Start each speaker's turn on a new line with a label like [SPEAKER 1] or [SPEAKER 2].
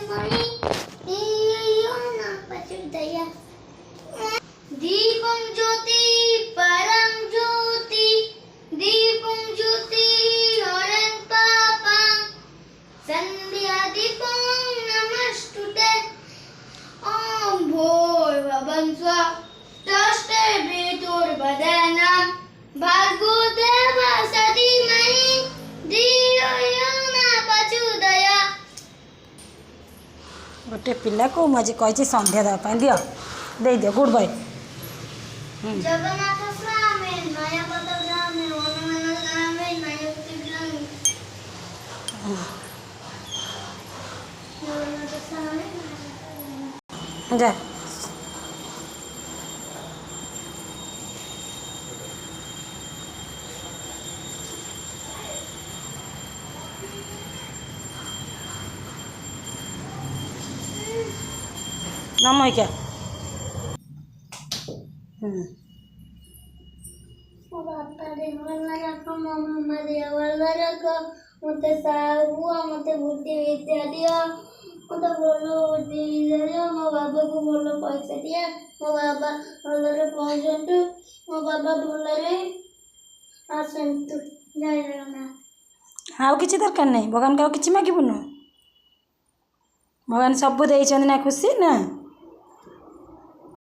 [SPEAKER 1] मणि दियो ना पचुदया दीपं ज्योति परं ज्योति दीपं ज्योति हरं पापं संध्या दीपं नमस्तुते ॐ भूर्भुवः स्वः तस्ते विदुर्वरेण्यं भर्गो देवस्य धीमहि धियो यो न प्रचोदयात्।
[SPEAKER 2] गोटे पिला को मुझे कही संध्या देवाई दियो दे दियो गुड बाय।
[SPEAKER 1] जगन्नाथ स्वामी नयपत ग्रामे हनुमान ग्रामे नयपति ग्रामे जगन्नाथ स्वामी
[SPEAKER 2] जा नम क्या
[SPEAKER 1] बापा देवला रखो मम्मा देवला रखो मते साहु मते बुद्धि विद्या दियो मते बोलो बुद्धि विद्या दियो मो बाबा को बोलो पैसा दिया मो बाबा भलरे पहुंचंतु मो बाबा भलरे आसंतु जय जगन्नाथ।
[SPEAKER 2] आउ किसी दरकार नहीं भगवान का किसी मागिबुनु भगवान सब देना खुशी ना।